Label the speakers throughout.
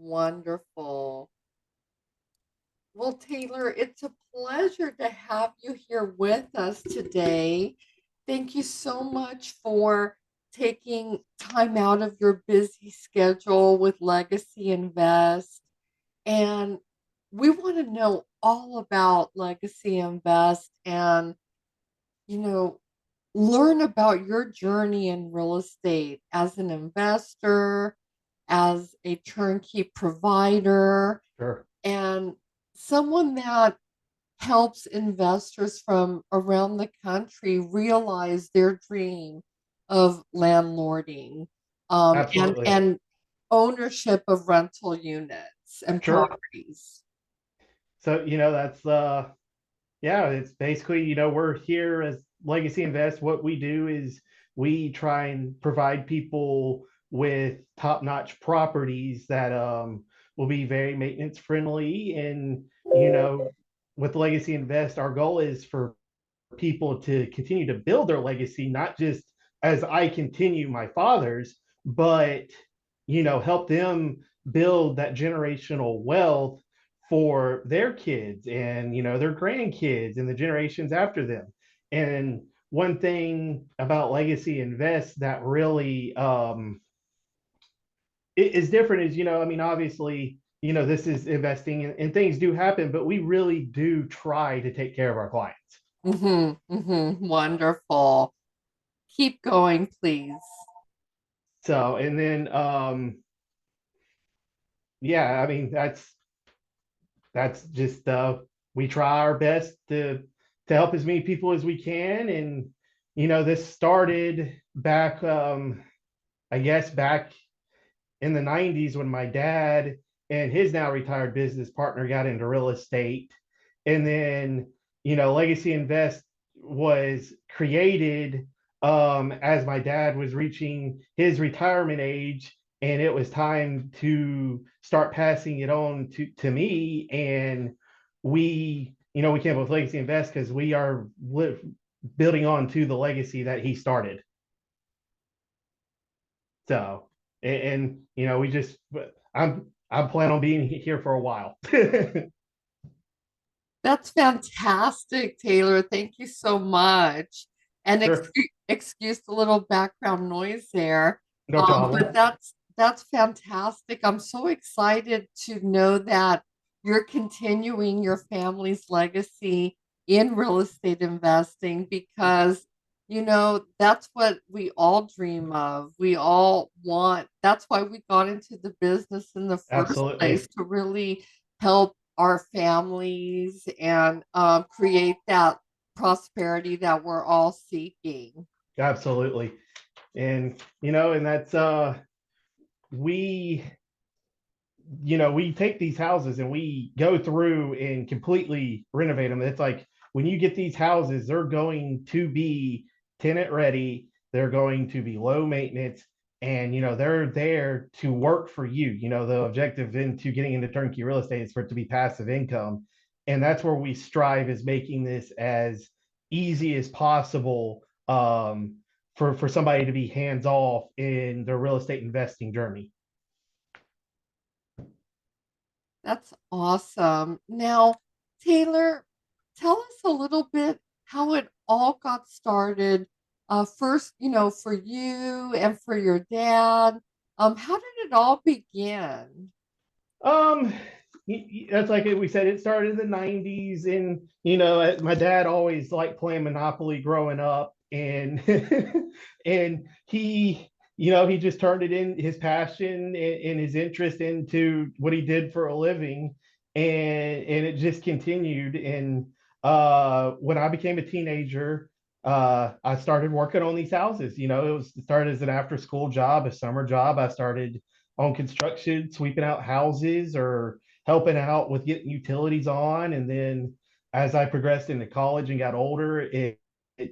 Speaker 1: Wonderful. Well, Taylor, it's a pleasure to have you here with us today. Thank you so much for taking time out of your busy schedule with Legacy Invest. And we want to know all about Legacy Invest and, you know, learn about your journey in real estate as an investor, as a turnkey provider,
Speaker 2: Sure.
Speaker 1: and someone that helps investors from around the country realize their dream of landlording, and
Speaker 2: Absolutely.
Speaker 1: ownership of rental units and
Speaker 2: Sure.
Speaker 1: properties.
Speaker 2: So, that's yeah, it's basically, we're here as Legacy Invest. What we do is we try and provide people with top-notch properties that will be very maintenance friendly. And, you know, with Legacy Invest, our goal is for people to continue to build their legacy, not just as I continue my father's, but help them build that generational wealth for their kids and their grandkids and the generations after them. And one thing about Legacy Invest that really is different is, I mean, obviously, this is investing and things do happen, but we really do try to take care of our clients.
Speaker 1: Wonderful. Keep going, please.
Speaker 2: So, and then, yeah, I mean, that's just, we try our best to help as many people as we can. And, this started back, I guess, back in the 90s when my dad and his now retired business partner got into real estate. And then, Legacy Invest was created as my dad was reaching his retirement age, and it was time to start passing it on to me. And we came up with Legacy Invest because we are building on to the legacy that he started. So, and we just, I'm planning on being here for a while.
Speaker 1: That's fantastic, Taylor. Thank you so much. And
Speaker 2: Sure.
Speaker 1: excuse the little background noise there.
Speaker 2: No
Speaker 1: But
Speaker 2: problem.
Speaker 1: that's fantastic. I'm so excited to know that you're continuing your family's legacy in real estate investing because that's what we all dream of. We all want. That's why we got into the business in the first place,
Speaker 2: Absolutely.
Speaker 1: to really help our families and create that prosperity that we're all seeking.
Speaker 2: Absolutely. And, and that's, we, we take these houses and we go through and completely renovate them. It's like when you get these houses, they're going to be tenant ready, they're going to be low maintenance, and they're there to work for you. The objective into getting into turnkey real estate is for it to be passive income. And that's where we strive, is making this as easy as possible, for somebody to be hands off in their real estate investing journey.
Speaker 1: That's awesome. Now, Taylor, tell us a little bit how it all got started. First, for you and for your dad. How did it all begin?
Speaker 2: Um, that's like we said, it started in the 90s. And, my dad always liked playing Monopoly growing up. And, and he just turned it in his passion and his interest into what he did for a living. And it just continued. And when I became a teenager, I started working on these houses. It started as an after school job, a summer job. I started on construction, sweeping out houses or helping out with getting utilities on. And then as I progressed into college and got older,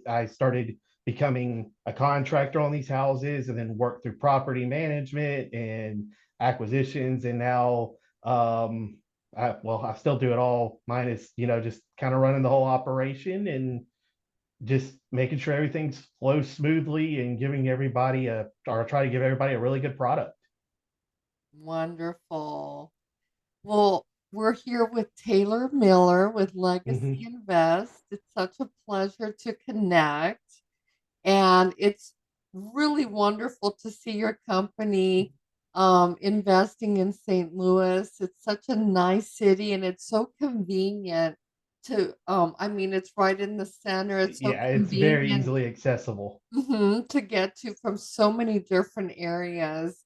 Speaker 2: I started becoming a contractor on these houses and then worked through property management and acquisitions. And now, I still do it all, minus, just kind of running the whole operation and just making sure everything flows smoothly and giving everybody or try to give everybody a really good product.
Speaker 1: Wonderful. Well, we're here with Taylor Miller with Legacy
Speaker 2: Hmm.
Speaker 1: Invest. It's such a pleasure to connect. And it's really wonderful to see your company investing in St. Louis. It's such a nice city and it's so convenient to, I mean, it's right in the center. It's so
Speaker 2: Yeah, it's very
Speaker 1: convenient
Speaker 2: easily accessible.
Speaker 1: to get to from so many different areas.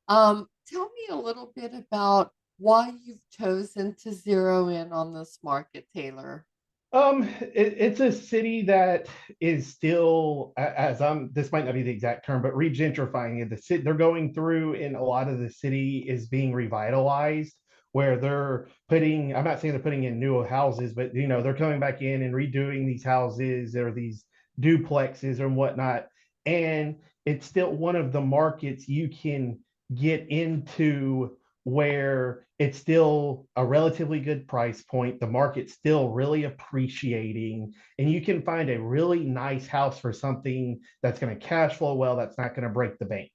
Speaker 1: Tell me a little bit about why you've chosen to zero in on this market, Taylor.
Speaker 2: It's a city that is still, as I'm, this might not be the exact term, but regentrifying it. The city they're going through in a lot of the city is being revitalized, where they're putting, I'm not saying they're putting in new houses, but they're coming back in and redoing these houses or these duplexes and whatnot. And it's still one of the markets you can get into where it's still a relatively good price point. The market's still really appreciating, and you can find a really nice house for something that's going to cash flow well, that's not going to break the bank.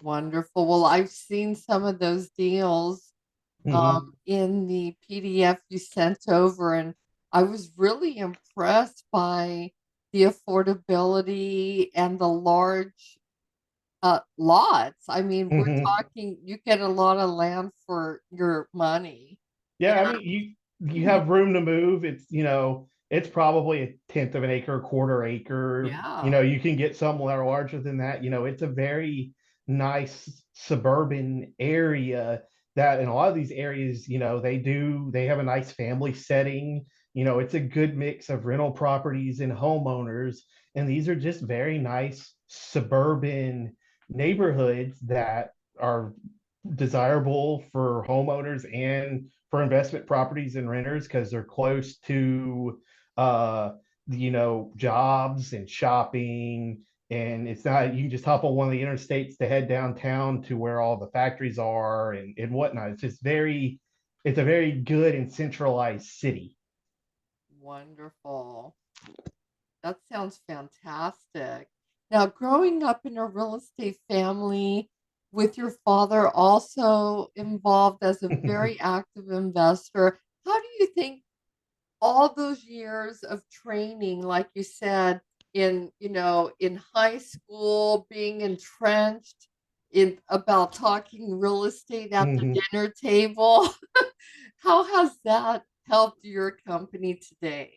Speaker 1: Wonderful. Well, I've seen some of those deals
Speaker 2: Mm-hmm.
Speaker 1: in the PDF you sent over, and I was really impressed by the affordability and the large lots. I mean, we're
Speaker 2: Mm-hmm.
Speaker 1: talking, you get a lot of land for your money. And
Speaker 2: Yeah, I mean, you have room to move. It's probably a tenth of an acre, a quarter acre.
Speaker 1: yeah,
Speaker 2: You can get some that are larger than that. It's a very nice suburban area that in a lot of these areas, they have a nice family setting. It's a good mix of rental properties and homeowners. And these are just very nice suburban neighborhoods that are desirable for homeowners and for investment properties and renters because they're close to uh jobs and shopping, and it's not, you can just hop on one of the interstates to head downtown to where all the factories are and whatnot. It's a very good and centralized city.
Speaker 1: wonderful. That sounds fantastic. Now, growing up in a real estate family with your father also involved as a very active investor, how do you think all those years of training, like you said, in high school, being entrenched in about talking real estate at the
Speaker 2: Mhm.
Speaker 1: dinner table, how has that helped your company today?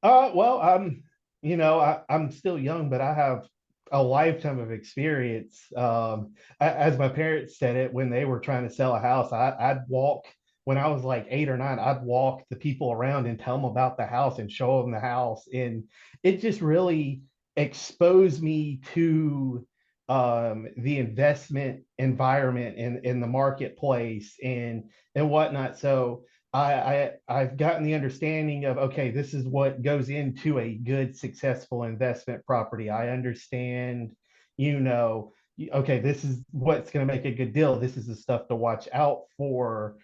Speaker 2: Well, I'm still young, but I have a lifetime of experience. As my parents said it when they were trying to sell a house, I'd walk when I was like 8 or 9. I'd walk the people around and tell them about the house and show them the house, and it just really exposed me to the investment environment in the marketplace and whatnot. So I've gotten the understanding of, okay, this is what goes into a good successful investment property. I understand, you know, okay, this is what's going to make a good deal. This is the stuff to watch out for.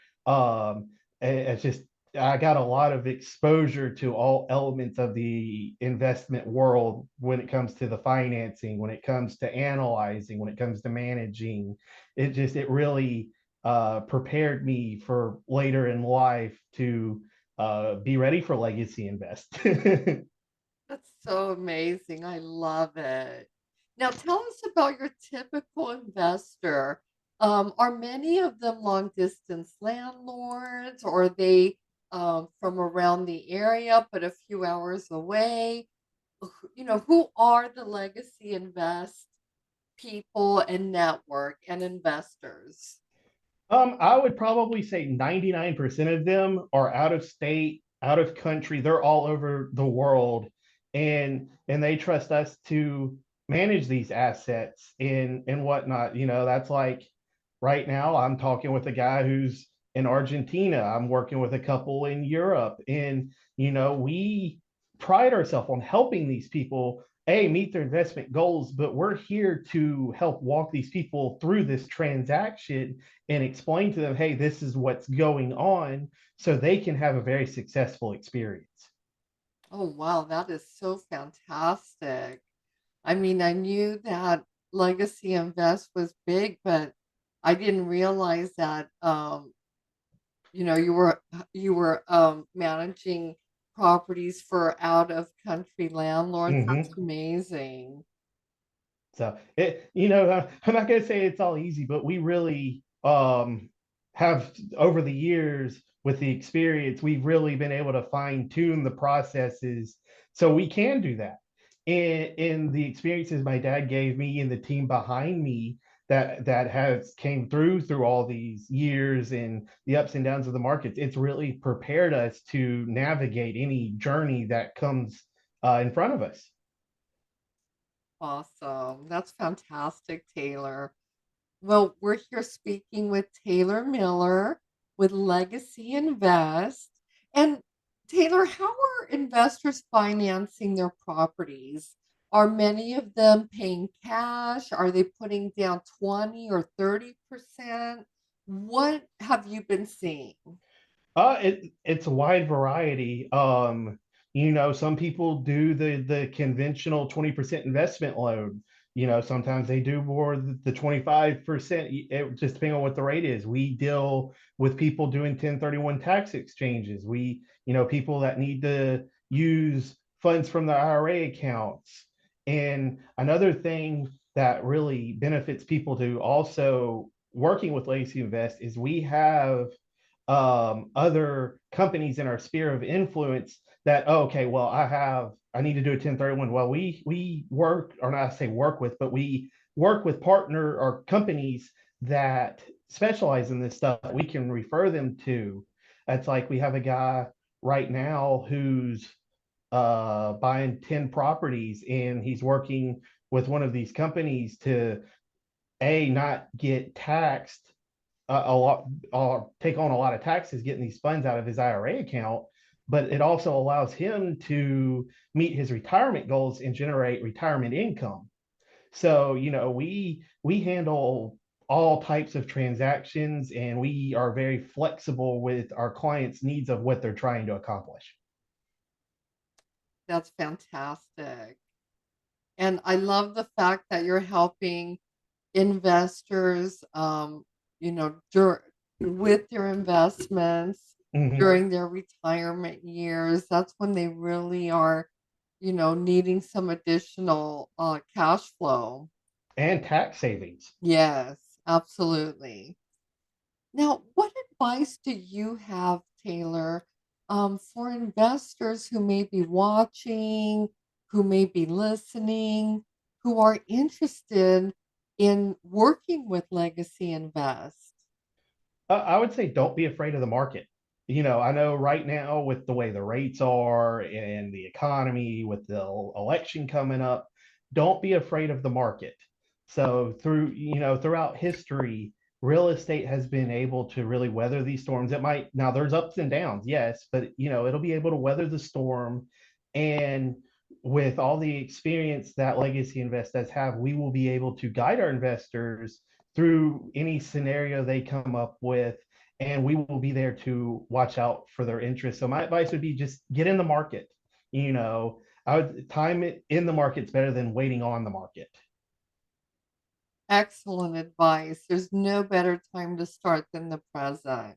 Speaker 2: It's just I got a lot of exposure to all elements of the investment world when it comes to the financing, when it comes to analyzing, when it comes to managing. It really prepared me for later in life to be ready for legacy invest.
Speaker 1: That's so amazing. I love it. Now, tell us about your typical investor. Are many of them long distance landlords, or are they from around the area but a few hours away? Who are the Legacy Invest people and network and investors?
Speaker 2: I would probably say 99% of them are out of state, out of country. They're all over the world, and they trust us to manage these assets and whatnot. That's like right now I'm talking with a guy who's in Argentina. I'm working with a couple in Europe, and we pride ourselves on helping these people meet their investment goals, but we're here to help walk these people through this transaction and explain to them, hey, this is what's going on, so they can have a very successful experience.
Speaker 1: Oh, wow, that is so fantastic. I mean, I knew that Legacy Invest was big, but I didn't realize that you were managing properties for out of country landlords. That's
Speaker 2: Hmm.
Speaker 1: amazing.
Speaker 2: So I'm not gonna say it's all easy, but we really have over the years with the experience, we've really been able to fine tune the processes so we can do that. And the experiences my dad gave me and the team behind me that has came through all these years and the ups and downs of the markets, it's really prepared us to navigate any journey that comes in front of us.
Speaker 1: Awesome. That's fantastic, Taylor. Well, we're here speaking with Taylor Miller with Legacy Invest. And Taylor, how are investors financing their properties? Are many of them paying cash? Are they putting down 20 or 30%? What have you been seeing?
Speaker 2: It's a wide variety. Some people do the conventional 20% investment loan. Sometimes they do more the 25%. It just depending on what the rate is. We deal with people doing 1031 tax exchanges. People that need to use funds from their IRA accounts. And another thing that really benefits people to also working with Legacy Invest is we have other companies in our sphere of influence that, oh, okay, well, I need to do a 1031. Well, we work, or not say work with, but we work with partner or companies that specialize in this stuff that we can refer them to. It's like we have a guy right now who's buying 10 properties, and he's working with one of these companies to not get taxed a lot, or take on a lot of taxes getting these funds out of his IRA account, but it also allows him to meet his retirement goals and generate retirement income. So, we handle all types of transactions, and we are very flexible with our clients' needs of what they're trying to accomplish.
Speaker 1: That's fantastic. And I love the fact that you're helping investors, with their investments
Speaker 2: Hmm.
Speaker 1: during their retirement years. That's when they really are, needing some additional cash flow.
Speaker 2: And tax savings.
Speaker 1: Yes, absolutely. Now, what advice do you have, Taylor, for investors who may be watching, who may be listening, who are interested in working with Legacy Invest?
Speaker 2: I would say don't be afraid of the market. I know right now with the way the rates are and the economy, with the election coming up, don't be afraid of the market. So throughout history, real estate has been able to really weather these storms. It might now there's ups and downs, yes, but it'll be able to weather the storm. And with all the experience that Legacy Investors have, we will be able to guide our investors through any scenario they come up with, and we will be there to watch out for their interests. So my advice would be just get in the market. I would time it in the market's better than waiting on the market.
Speaker 1: Excellent advice. There's no better time to start than the present.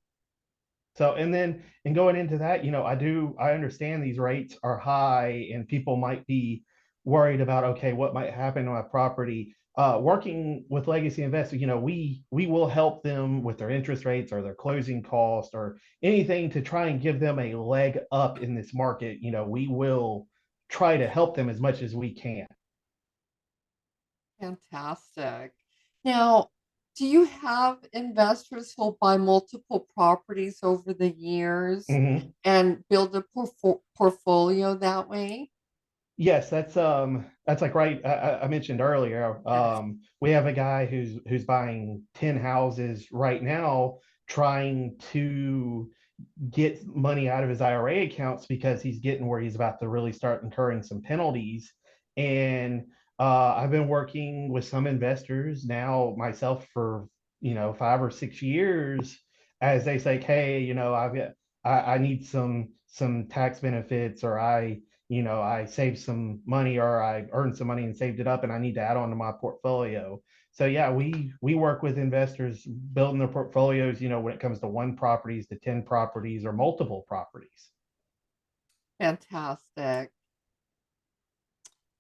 Speaker 2: So, and then, and going into that, I understand these rates are high and people might be worried about, okay, what might happen to my property. Working with Legacy Investors, we will help them with their interest rates or their closing cost or anything to try and give them a leg up in this market. We will try to help them as much as we can.
Speaker 1: Fantastic. Now, do you have investors who'll buy multiple properties over the years
Speaker 2: Mhm.
Speaker 1: and build a portfolio that way?
Speaker 2: Yes, that's like right. I mentioned earlier.
Speaker 1: Yes.
Speaker 2: We have a guy who's buying 10 houses right now, trying to get money out of his IRA accounts because he's getting where he's about to really start incurring some penalties. And I've been working with some investors now myself for 5 or 6 years, as they say, hey, I need some tax benefits, or I saved some money or I earned some money and saved it up and I need to add on to my portfolio. So yeah, we work with investors building their portfolios, when it comes to one properties to 10 properties or multiple properties.
Speaker 1: Fantastic.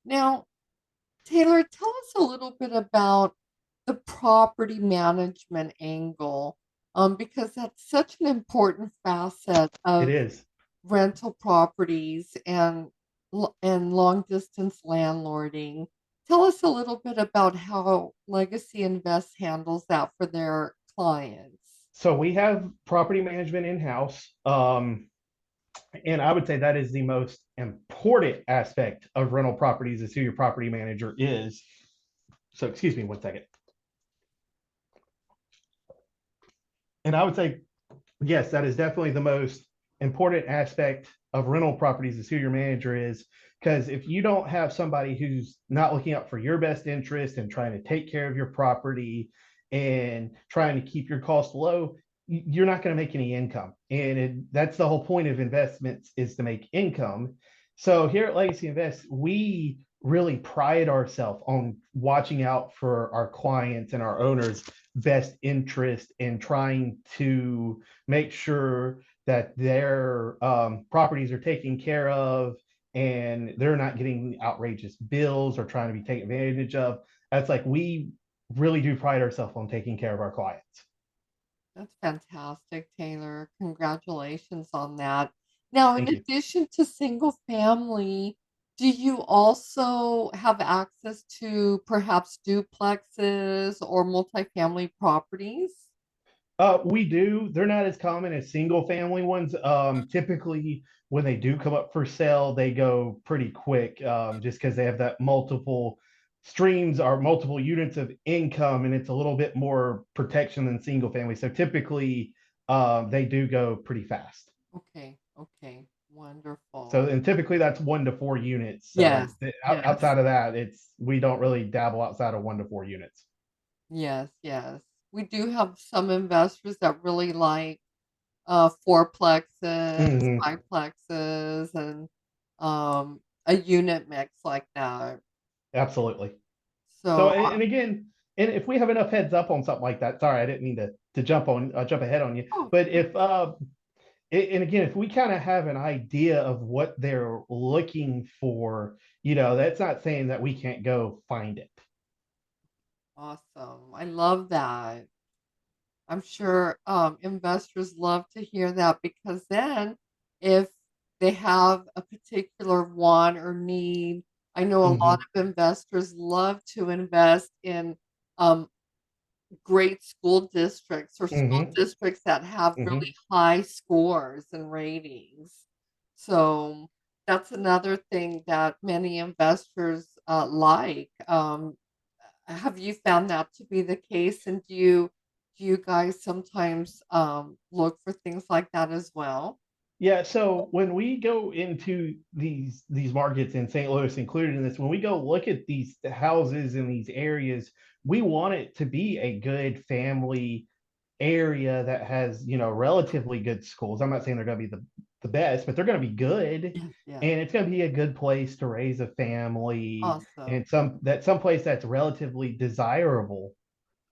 Speaker 1: Now, Taylor, tell us a little bit about the property management angle, because that's such an important facet
Speaker 2: It
Speaker 1: of
Speaker 2: is.
Speaker 1: rental properties and long distance landlording. Tell us a little bit about how Legacy Invest handles that for their clients.
Speaker 2: So we have property management in-house. And I would say that is the most important aspect of rental properties is who your property manager is. So excuse me one second. And I would say, yes, that is definitely the most important aspect of rental properties is who your manager is. Because if you don't have somebody who's not looking out for your best interest and trying to take care of your property and trying to keep your costs low, you're not going to make any income. And that's the whole point of investments is to make income. So here at Legacy Invest, we really pride ourselves on watching out for our clients and our owners' best interest and trying to make sure that their properties are taken care of and they're not getting outrageous bills or trying to be taken advantage of. That's like we really do pride ourselves on taking care of our clients.
Speaker 1: That's fantastic, Taylor. Congratulations on that. Now, in
Speaker 2: Thank you.
Speaker 1: addition to single family, do you also have access to perhaps duplexes or multifamily properties?
Speaker 2: We do. They're not as common as single family ones. Typically, when they do come up for sale, they go pretty quick, just because they have that multiple streams or multiple units of income, and it's a little bit more protection than single family. So typically, they do go pretty fast.
Speaker 1: Okay, okay, wonderful.
Speaker 2: So, and typically that's 1 to 4 units. So
Speaker 1: Yes, yes,
Speaker 2: outside of that, we don't really dabble outside of 1 to 4 units.
Speaker 1: yes, yes. We do have some investors that really like fourplexes,
Speaker 2: Mhm.
Speaker 1: fiveplexes, and a unit mix like that.
Speaker 2: Absolutely. So,
Speaker 1: So,
Speaker 2: and again, and if we have enough heads up on something like that, sorry, I didn't mean to jump ahead on you,
Speaker 1: oh,
Speaker 2: but if and again, if we kind of have an idea of what they're looking for, that's not saying that we can't go find it.
Speaker 1: awesome. I love that. I'm sure investors love to hear that because then if they have a particular want or need, I know a lot
Speaker 2: Hmm.
Speaker 1: of investors love to invest in um, great school districts or school
Speaker 2: Hmm.
Speaker 1: districts that have
Speaker 2: Hmm.
Speaker 1: really high scores and ratings. So that's another thing that many investors like. Have you found that to be the case? And do you guys sometimes look for things like that as well?
Speaker 2: Yeah, so when we go into these markets in St. Louis, included in this, when we go look at these houses in these areas, we want it to be a good family area that has, relatively good schools. I'm not saying they're going to be the best, but they're going to be good,
Speaker 1: Yes, yes.
Speaker 2: and it's going to be a good place to raise a family,
Speaker 1: Awesome.
Speaker 2: and some place that's relatively desirable.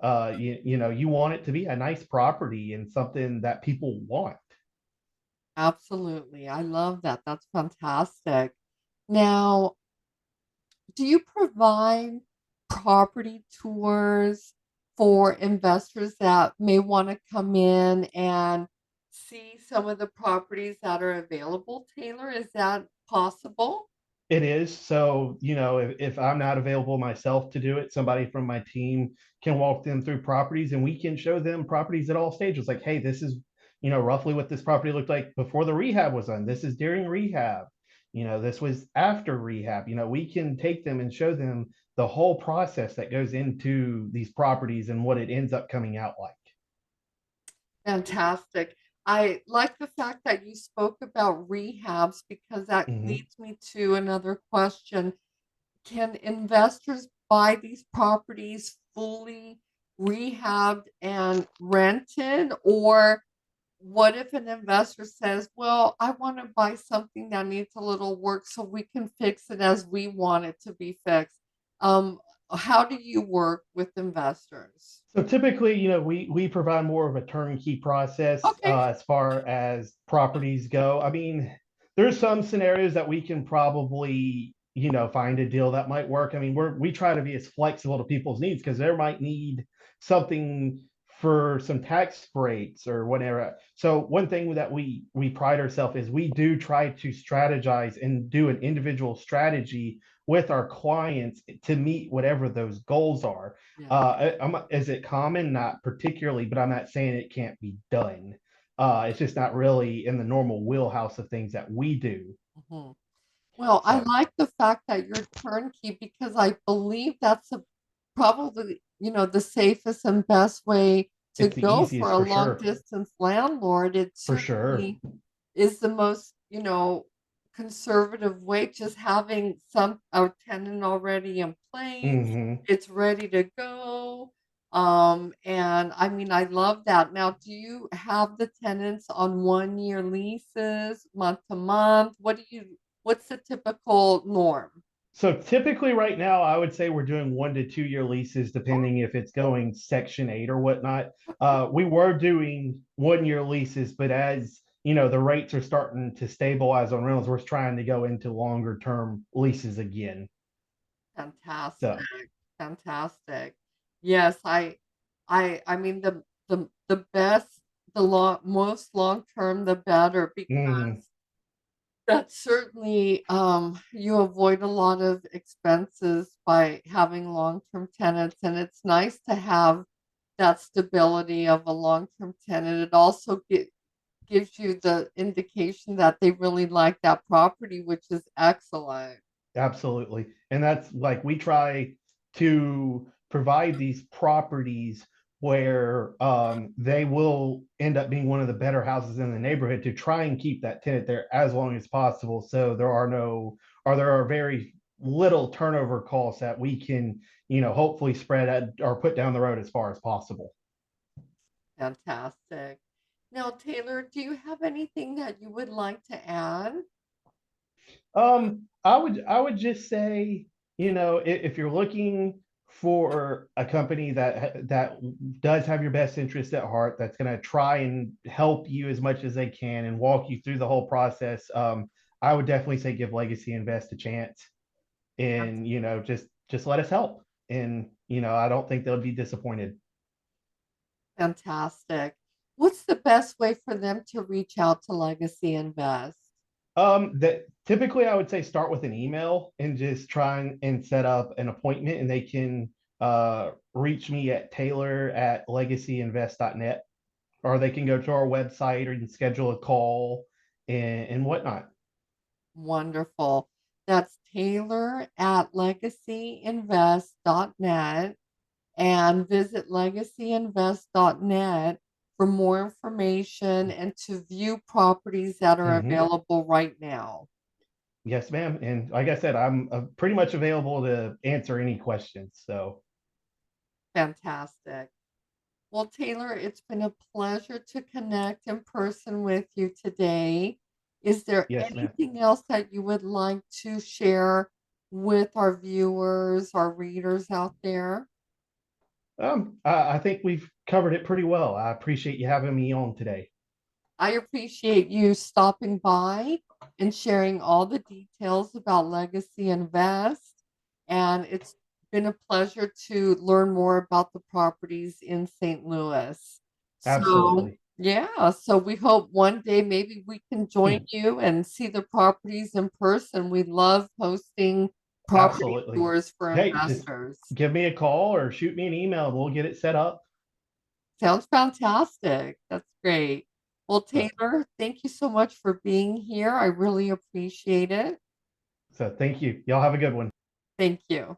Speaker 2: You want it to be a nice property and something that people want.
Speaker 1: Absolutely. I love that. That's fantastic. Now, do you provide property tours for investors that may want to come in and see some of the properties that are available, Taylor? Is that possible?
Speaker 2: It is. So, if I'm not available myself to do it, somebody from my team can walk them through properties and we can show them properties at all stages. Like, hey, this is, roughly what this property looked like before the rehab was done. This is during rehab. This was after rehab. We can take them and show them the whole process that goes into these properties and what it ends up coming out like.
Speaker 1: Fantastic. I like the fact that you spoke about rehabs because that
Speaker 2: Mhm.
Speaker 1: leads me to another question. Can investors buy these properties fully rehabbed and rented, or what if an investor says, well, I want to buy something that needs a little work so we can fix it as we want it to be fixed? Um, how do you work with investors?
Speaker 2: So typically, we provide more of a turnkey process
Speaker 1: Okay.
Speaker 2: as far as properties go. I mean, there's some scenarios that we can probably, find a deal that might work. I mean, we try to be as flexible to people's needs because they might need something for some tax breaks or whatever. So one thing that we pride ourselves is we do try to strategize and do an individual strategy with our clients to meet whatever those goals are.
Speaker 1: Yeah.
Speaker 2: Is it common? Not particularly, but I'm not saying it can't be done. It's just not really in the normal wheelhouse of things that we do.
Speaker 1: Mhm. Well, I
Speaker 2: So
Speaker 1: like the fact that you're turnkey because I believe that's probably, the safest and best way to
Speaker 2: it's the
Speaker 1: go for
Speaker 2: easiest
Speaker 1: a
Speaker 2: for
Speaker 1: long
Speaker 2: sure.
Speaker 1: distance landlord. It
Speaker 2: For sure.
Speaker 1: certainly is the most, conservative way, just having a tenant already in place.
Speaker 2: Hmm.
Speaker 1: It's ready to go. And I mean, I love that. Now, do you have the tenants on 1-year leases, month to month? What's the typical norm?
Speaker 2: So typically right now, I would say we're doing 1 to 2 year leases,
Speaker 1: Oh,
Speaker 2: depending if it's going Section 8 or whatnot.
Speaker 1: okay.
Speaker 2: We were doing 1 year leases, but as the rates are starting to stabilize on rentals, we're trying to go into longer term leases again. So
Speaker 1: Fantastic, fantastic. Yes, I mean the best, most long term, the better
Speaker 2: mhm,
Speaker 1: because that certainly you avoid a lot of expenses by having long term tenants, and it's nice to have that stability of a long term tenant. It also gives you the indication that they really like that property, which is excellent.
Speaker 2: absolutely. And that's like we try to provide these properties where they will end up being one of the better houses in the neighborhood to try and keep that tenant there as long as possible. So there are very little turnover costs that we can, hopefully spread out or put down the road as far as possible.
Speaker 1: Fantastic. Now, Taylor, do you have anything that you would like to add?
Speaker 2: I would just say, if you're looking for a company that does have your best interest at heart, that's going to try and help you as much as they can and walk you through the whole process, I would definitely say give Legacy Invest a chance, and just let us help. And I don't think they'll be disappointed.
Speaker 1: Fantastic. What's the best way for them to reach out to Legacy Invest?
Speaker 2: That typically I would say start with an email and just try and set up an appointment, and they can reach me at taylor@legacyinvest.net, or they can go to our website, or you can schedule a call and whatnot.
Speaker 1: Wonderful. That's Taylor at legacyinvest.net, and visit legacyinvest.net for more information and to view properties that are
Speaker 2: Hmm.
Speaker 1: available right now.
Speaker 2: Yes, ma'am. And like I said, I'm pretty much available to answer any questions. So
Speaker 1: Fantastic. Well, Taylor, it's been a pleasure to connect in person with you today. Is there
Speaker 2: yes, ma'am.
Speaker 1: anything else that you would like to share with our viewers, our readers out there?
Speaker 2: I think we've covered it pretty well. I appreciate you having me on today.
Speaker 1: I appreciate you stopping by and sharing all the details about Legacy Invest. And it's been a pleasure to learn more about the properties in St. Louis. So,
Speaker 2: Absolutely.
Speaker 1: yeah, so we hope one day maybe we can join you and see the properties in person. We love hosting property
Speaker 2: Absolutely.
Speaker 1: tours for
Speaker 2: Hey, just
Speaker 1: investors.
Speaker 2: give me a call or shoot me an email and we'll get it set up.
Speaker 1: Sounds fantastic. That's great. Well,
Speaker 2: So,
Speaker 1: Taylor, thank you so much for being here. I really appreciate it.
Speaker 2: so thank you. Y'all have a good one.
Speaker 1: Thank you.